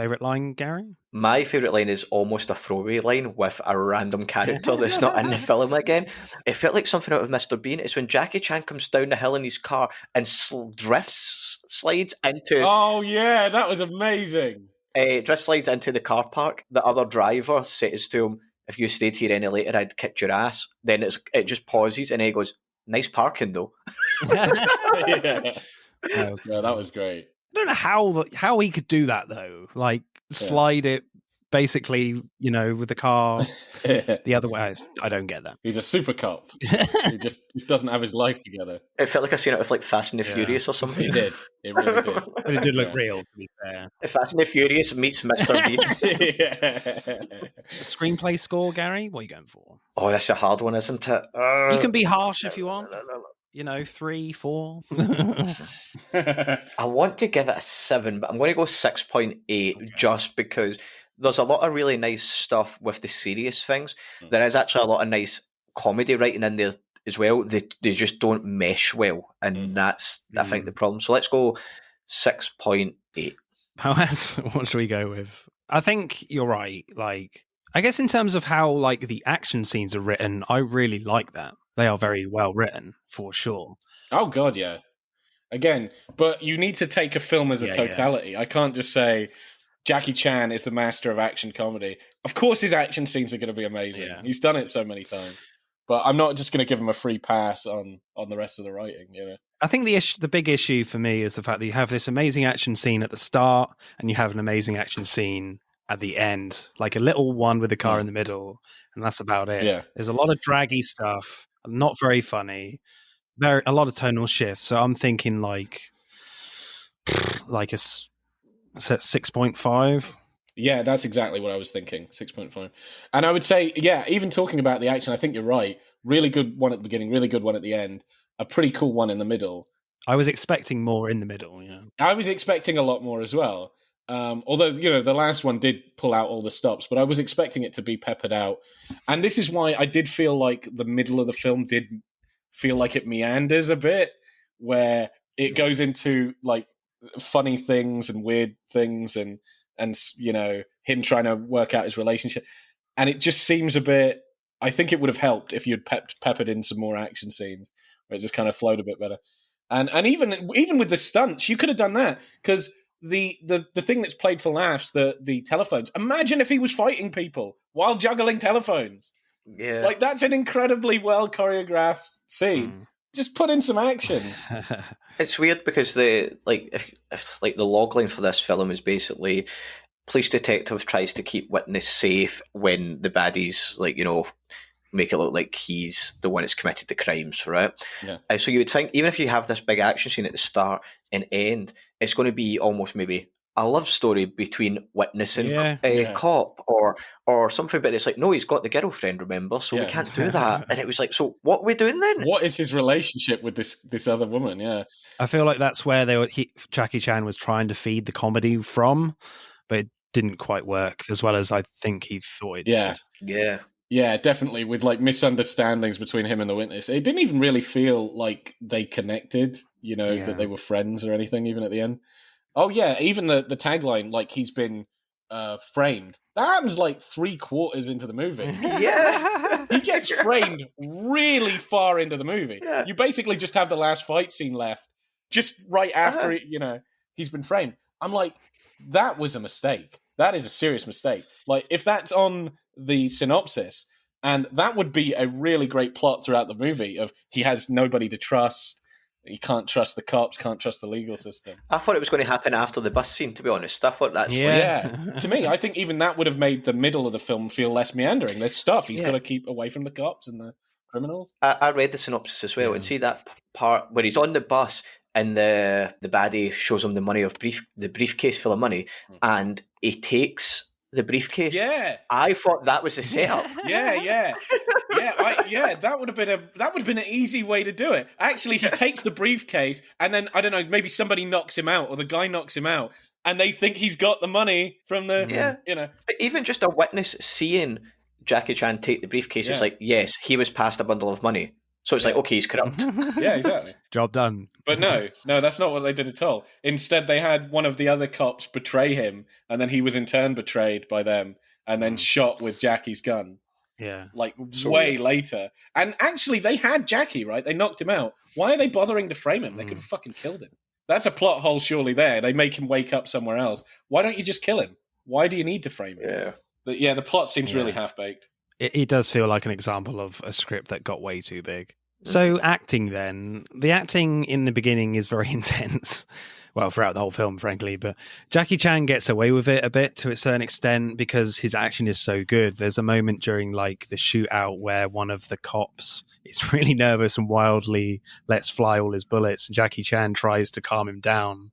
Favorite line, Gary? My favourite line is almost a throwaway line with a random character that's not in the film again. It felt like something out of Mr. Bean. It's when Jackie Chan comes down the hill in his car and slides into... Oh, yeah, that was amazing. Drift slides into the car park. The other driver says to him, if you stayed here any later, I'd kick your ass. Then it just pauses and he goes, nice parking though. Yeah, that was great. I don't know how he could do that though. Like slide it basically, with the car the other way. I don't get that. He's a super cop. He just doesn't have his life together. It felt like I seen it with like Fast and the Furious or something. It did. It really did. But it did look real, to be fair. Fast and the Furious meets Mr. Bean. The screenplay score, Gary? What are you going for? Oh, that's a hard one, isn't it? You can be harsh if you want. 3, 4. I want to give it a 7, but I'm going to go 6.8 just because there's a lot of really nice stuff with the serious things. There is actually a lot of nice comedy writing in there as well. They just don't mesh well, and that's, I think, the problem. So let's go 6.8. Boaz, what should we go with? I think you're right. Like, I guess in terms of how like the action scenes are written, I really like that. They are very well written, for sure. Oh, God, yeah. Again, but you need to take a film as a totality. I can't just say Jackie Chan is the master of action comedy. Of course his action scenes are going to be amazing. Yeah. He's done it so many times. But I'm not just going to give him a free pass on the rest of the writing, I think the big issue for me is the fact that you have this amazing action scene at the start and you have an amazing action scene at the end, like a little one with the car in the middle, and that's about it. Yeah. There's a lot of draggy stuff, not very funny, a lot of tonal shifts. So I'm thinking like a 6.5. Yeah, that's exactly what I was thinking, 6.5. And I would say, even talking about the action, I think you're right. Really good one at the beginning, really good one at the end, a pretty cool one in the middle. I was expecting more in the middle, yeah. I was expecting a lot more as well. Although, the last one did pull out all the stops, but I was expecting it to be peppered out. And this is why I did feel like the middle of the film did feel like it meanders a bit, where it goes into like funny things and weird things and him trying to work out his relationship. And it just seems a bit... I think it would have helped if you'd peppered in some more action scenes where it just kind of flowed a bit better. And even with the stunts, you could have done that, because the thing that's played for laughs, the telephones. Imagine if he was fighting people while juggling telephones. Yeah, like that's an incredibly well choreographed scene. Just put in some action. It's weird because if the logline for this film is basically police detective tries to keep witness safe when the baddies make it look like he's the one that's committed the crimes, right? Yeah. So you would think, even if you have this big action scene at the start and end, it's going to be almost maybe a love story between witness and cop or something, but it's like, no, he's got the girlfriend, remember? So we can't do that. And it was like, so what are we doing then? What is his relationship with this other woman? Yeah. I feel like that's where Jackie Chan was trying to feed the comedy from, but it didn't quite work as well as I think he thought it did. Yeah, definitely, with like misunderstandings between him and the witness. It didn't even really feel like they connected, that they were friends or anything, even at the end. Oh, yeah, even the tagline, like he's been framed. That happens like 3/4 into the movie. Yeah. He gets framed really far into the movie. Yeah. You basically just have the last fight scene left, just right after, he's been framed. I'm like, that was a mistake. That is a serious mistake. Like, if that's on the synopsis, and that would be a really great plot throughout the movie of he has nobody to trust, he can't trust the cops, can't trust the legal system. I thought it was going to happen after the bus scene, to be honest. I thought that's... To me, I think even that would have made the middle of the film feel less meandering. There's stuff he's got to keep away from the cops and the criminals. I read the synopsis as well, and see that part where he's on the bus and the baddie shows him the money of the briefcase full of money, and he takes the briefcase. Yeah, I thought that was the setup. That would have been an easy way to do it. Actually, he takes the briefcase, and then I don't know, maybe somebody knocks him out, or the guy knocks him out, and they think he's got the money from the But even just a witness seeing Jackie Chan take the briefcase, it's like, yes, he was passed a bundle of money. So it's like, okay, he's corrupt. Yeah, exactly. Job done. But no, that's not what they did at all. Instead, they had one of the other cops betray him, and then he was in turn betrayed by them, and then shot with Jackie's gun. Yeah. Like, way later. And actually, they had Jackie, right? They knocked him out. Why are they bothering to frame him? They could have fucking killed him. That's a plot hole surely there. They make him wake up somewhere else. Why don't you just kill him? Why do you need to frame him? The plot seems really half-baked. It does feel like an example of a script that got way too big. So acting then. The acting in the beginning is very intense. Well, throughout the whole film, frankly. But Jackie Chan gets away with it a bit to a certain extent because his action is so good. There's a moment during like the shootout where one of the cops is really nervous and wildly lets fly all his bullets. And Jackie Chan tries to calm him down.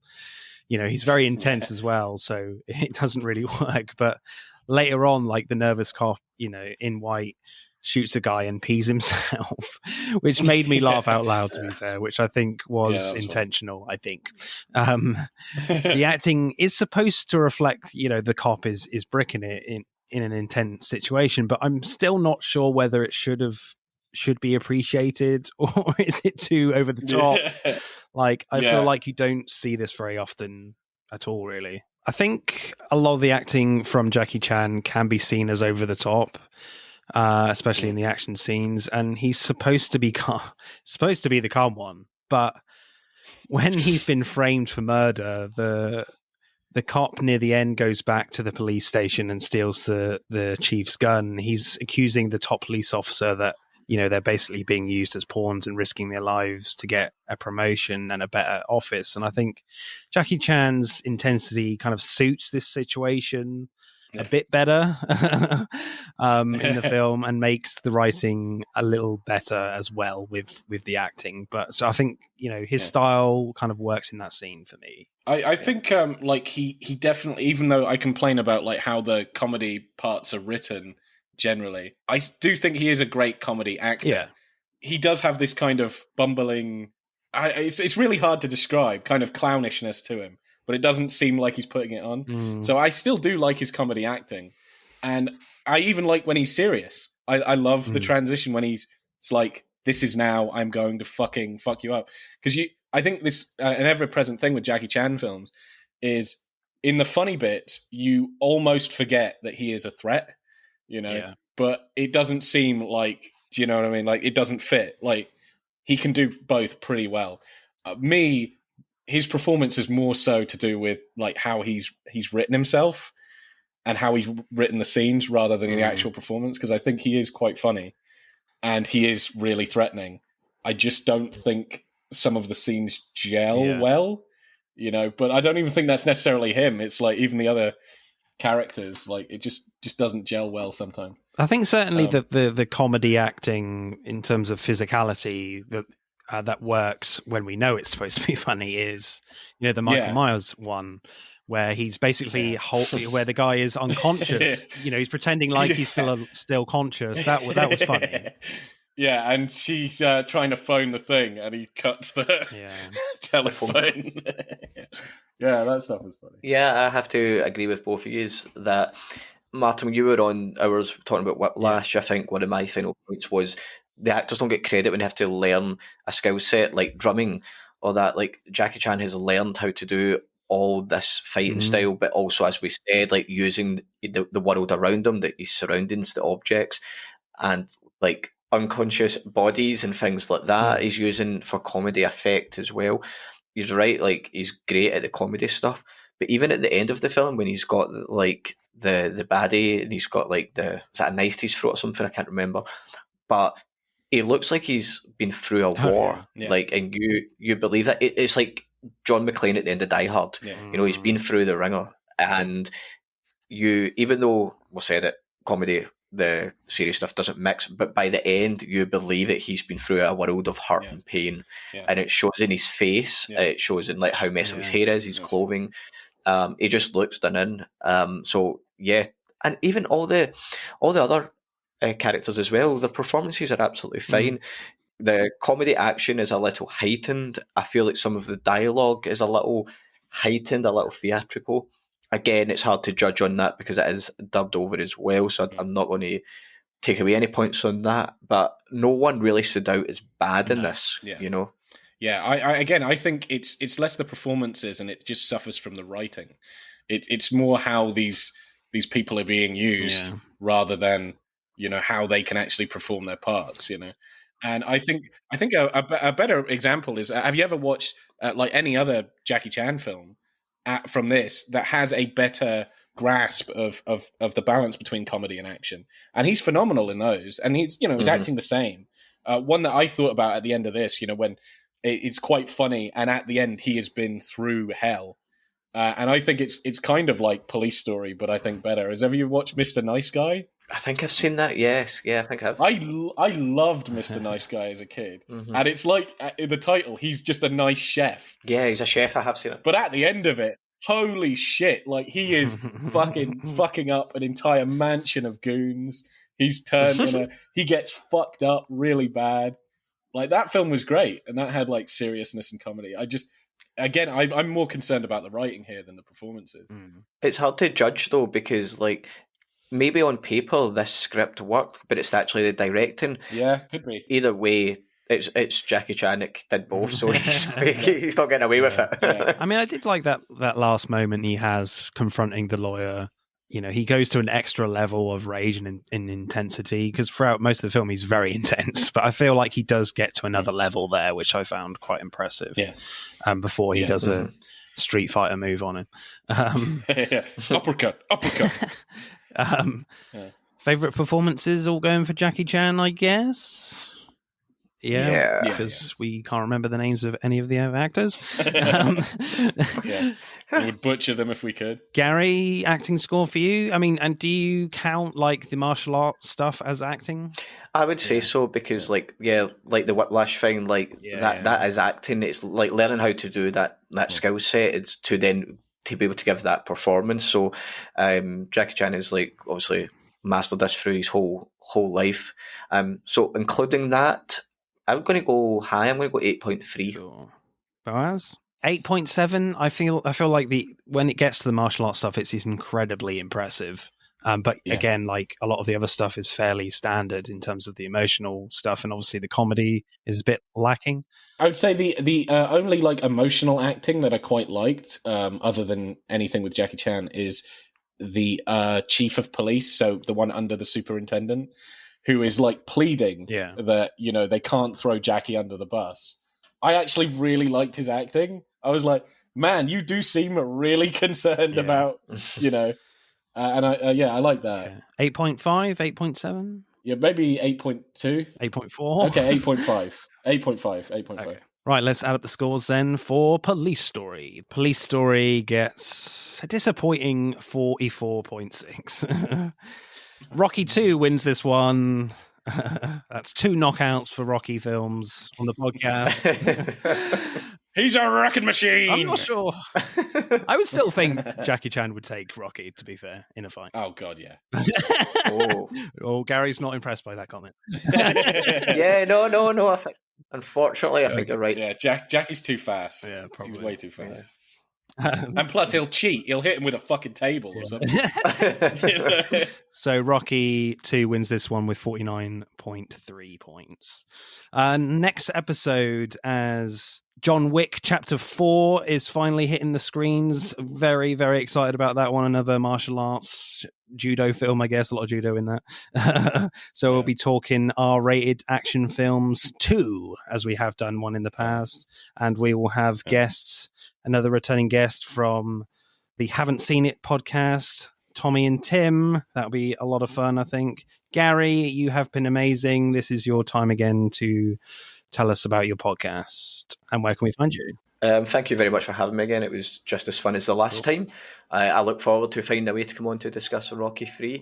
You know, he's very intense as well. So it doesn't really work. But later on, like the nervous cop, you know, in white, shoots a guy and pees himself, which made me laugh out loud, to be fair, which I think was intentional, fun. I think. The acting is supposed to reflect, you know, the cop is bricking it in an intense situation, but I'm still not sure whether it should be appreciated or is it too over the top? Like, I feel like you don't see this very often at all, really. I think a lot of the acting from Jackie Chan can be seen as over the top. Especially in the action scenes, and he's supposed to be the calm one. But when he's been framed for murder, the cop near the end goes back to the police station and steals the chief's gun. He's accusing the top police officer that, you know, they're basically being used as pawns and risking their lives to get a promotion and a better office. And I think Jackie Chan's intensity kind of suits this situation a bit better in the film and makes the writing a little better as well with the acting. But so I think, you know, his style kind of works in that scene for me. I think like he definitely, even though I complain about like how the comedy parts are written generally, I do think he is a great comedy actor. Yeah. He does have this kind of bumbling, it's really hard to describe, kind of clownishness to him. But it doesn't seem like he's putting it on. So I still do like his comedy acting. And I even like when he's serious. I love the transition when it's like, this is now, I'm going to fucking fuck you up. Because I think this, an ever-present thing with Jackie Chan films is, in the funny bit, you almost forget that he is a threat, you know? Yeah. But it doesn't seem like, do you know what I mean? Like, it doesn't fit. Like, he can do both pretty well. His performance is more so to do with like how he's written himself and how he's written the scenes rather than the actual performance. Because I think he is quite funny and he is really threatening. I just don't think some of the scenes gel well, you know. But I don't even think that's necessarily him. It's like even the other characters, like it just doesn't gel well sometimes. I think certainly the comedy acting in terms of physicality that works when we know it's supposed to be funny is, you know, the Michael Myers one where he's basically where the guy is unconscious. You know, he's pretending like he's still conscious. That was funny. Yeah, and she's trying to phone the thing, and he cuts the telephone. Yeah, that stuff was funny. Yeah, I have to agree with both of you that, Martin, you were on ours talking about Whiplash. I think one of my final points was the actors don't get credit when they have to learn a skill set like drumming or that. Like Jackie Chan has learned how to do all this fighting style, but also, as we said, like using the world around him, his surroundings, the objects, and like unconscious bodies and things like that. He's using for comedy effect as well. He's right, like he's great at the comedy stuff. But even at the end of the film, when he's got like the baddie and he's got like is that a knife to his throat or something? I can't remember, but he looks like he's been through a war, like, and you believe that. It's like John McClane at the end of Die Hard. Yeah. You know, he's been through the ringer, and even though we said it, comedy, the serious stuff doesn't mix, but by the end, you believe that he's been through a world of hurt and pain, and it shows in his face. It shows in like how messed up his hair is, his clothing. He just looks done in. So yeah, and even all the other characters as well. The performances are absolutely fine. The comedy action is a little heightened. I feel like some of the dialogue is a little heightened, a little theatrical. Again, it's hard to judge on that because it is dubbed over as well, so I'm not going to take away any points on that, but no one really stood out as bad in No. this. Yeah. You know. Yeah, I think it's less the performances, and it just suffers from the writing. It's more how these people are being used rather than how they can actually perform their parts. And I think a better example is, have you ever watched like any other Jackie Chan film from this that has a better grasp of the balance between comedy and action? And he's phenomenal in those, and he's he's acting the same. One that I thought about at the end of this, when it's quite funny, and at the end he has been through hell, and I think it's kind of like Police Story, but I think better. Have you watched Mr. Nice Guy? I think I've seen that. Yes, yeah, I think I've. I loved Mr. Nice Guy as a kid, and it's like in the title, he's just a nice chef. Yeah, he's a chef. I have seen it. But at the end of it, holy shit! Like, he is fucking up an entire mansion of goons. He's turned, he gets fucked up really bad. Like, that film was great, and that had like seriousness and comedy. I'm more concerned about the writing here than the performances. It's hard to judge though, because like maybe on paper this script worked, but it's actually the directing. Yeah, could be. Either way, it's Jackie Chan that did both, so he's not getting away with it. Yeah. I mean, I did like that last moment he has confronting the lawyer. He goes to an extra level of rage and intensity, because throughout most of the film he's very intense, but I feel like he does get to another level there, which I found quite impressive. Yeah. Before he does a Street Fighter move on him. Uppercut. Favorite performances all going for Jackie Chan, I guess. Yeah, because we can't remember the names of any of the other actors. We would butcher them if we could. Gary, acting score for you? I mean, and do you count like the martial arts stuff as acting? I would say so, because like the Whiplash thing, that is acting. It's like learning how to do that skill set. It's to then to be able to give that performance. So Jackie Chan is like obviously mastered this through his whole life. So including that, I'm going to go high. I'm going to go 8.3. Sure. Boaz? 8.7. I feel like when it gets to the martial arts stuff, it's incredibly impressive. But again, like a lot of the other stuff is fairly standard in terms of the emotional stuff, and obviously the comedy is a bit lacking. I would say the only like emotional acting that I quite liked, other than anything with Jackie Chan, is the chief of police, so the one under the superintendent, who is like pleading that they can't throw Jackie under the bus. I actually really liked his acting. I was like, man, you do seem really concerned about and I like that. 8.5, 8.7? Yeah, maybe 8.2. 8.4? Okay, 8.5. 8.5. Okay. Right, let's add up the scores then for Police Story. Police Story gets a disappointing 44.6. Rocky 2 wins this one. That's 2 knockouts for Rocky films on the podcast. He's a wrecking machine. I'm not sure. I would still think Jackie Chan would take Rocky, to be fair, in a fight. Oh, God, yeah. Oh, Gary's not impressed by that comment. No. Unfortunately, I think you're right. Yeah, Jackie's too fast. Yeah, probably. He's way too fast. And plus, he'll cheat. He'll hit him with a fucking table or something. So Rocky 2 wins this one with 49.3 points. Next episode, as John Wick Chapter 4 is finally hitting the screens. Very, very excited about that one. Another martial arts judo film, I guess. A lot of judo in that. So we'll be talking R-rated action films 2, as we have done one in the past. And we will have guests, another returning guest from the Haven't Seen It podcast, Tommy and Tim. That'll be a lot of fun, I think. Gary, you have been amazing. This is your time again to tell us about your podcast. And where can we find you? Thank you very much for having me again. It was just as fun as the last time. I look forward to finding a way to come on to discuss Rocky 3.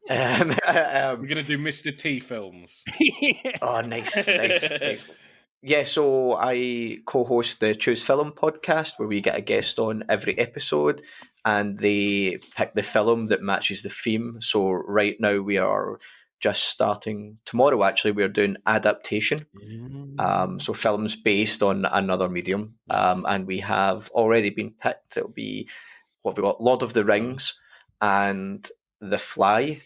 We're going to do Mr. T films. Oh, nice. Yeah, so I co-host the Choose Film podcast, where we get a guest on every episode and they pick the film that matches the theme. So right now we are just starting, tomorrow actually, we're doing adaptation. So films based on another medium. And we have already been picked. It'll be, what we got, Lord of the Rings and The Fly.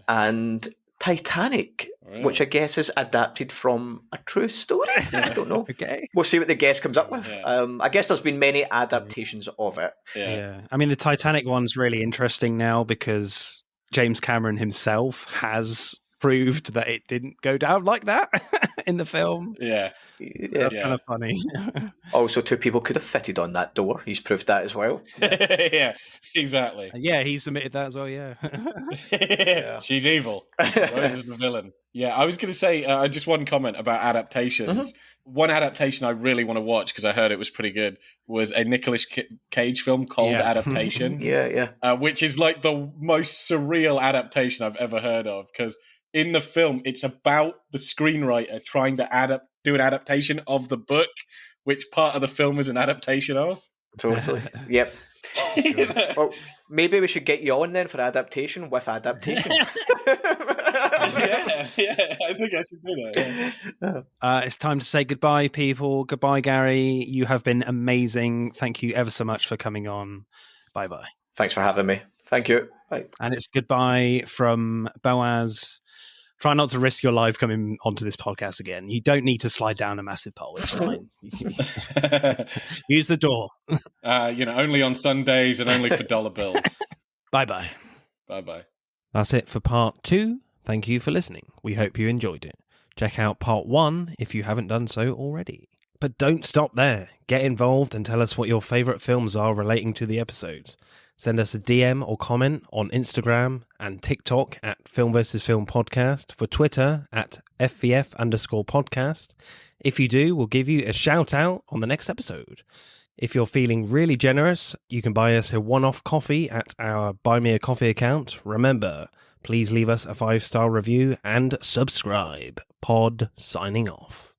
and Titanic, Really? which I guess is adapted from a true story. I don't know. Okay. We'll see what the guest comes up with. Yeah. I guess there's been many adaptations of it. Yeah. I mean, the Titanic one's really interesting now because James Cameron himself has proved that it didn't go down like that in the film. Yeah. That's kind of funny. Also, 2 people could have fitted on that door. He's proved that as well. Yeah, exactly. Yeah, he submitted that as well, yeah. She's evil. Rose is the villain. Yeah, I was going to say just one comment about adaptations. One adaptation I really want to watch, because I heard it was pretty good, was a Nicolas Cage film called Adaptation. Which is like the most surreal adaptation I've ever heard of, because in the film, it's about the screenwriter trying to do an adaptation of the book, which part of the film is an adaptation of. Totally. Yep. Well, maybe we should get you on then for adaptation with adaptation. Yeah, I think I should do that. It's time to say goodbye, people. Goodbye, Gary. You have been amazing. Thank you ever so much for coming on. Bye-bye. Thanks for having me. Thank you. Bye. And it's goodbye from Boaz. Try not to risk your life coming onto this podcast again. You don't need to slide down a massive pole. It's fine. Use the door. Only on Sundays and only for dollar bills. Bye-bye. Bye-bye. That's it for part 2. Thank you for listening. We hope you enjoyed it. Check out part 1 if you haven't done so already. But don't stop there. Get involved and tell us what your favourite films are relating to the episodes. Send us a DM or comment on Instagram and TikTok at Film vs. Film Podcast, for Twitter at FVF_podcast. If you do, we'll give you a shout out on the next episode. If you're feeling really generous, you can buy us a one-off coffee at our Buy Me a Coffee account. Remember, please leave us a 5-star review and subscribe. Pod signing off.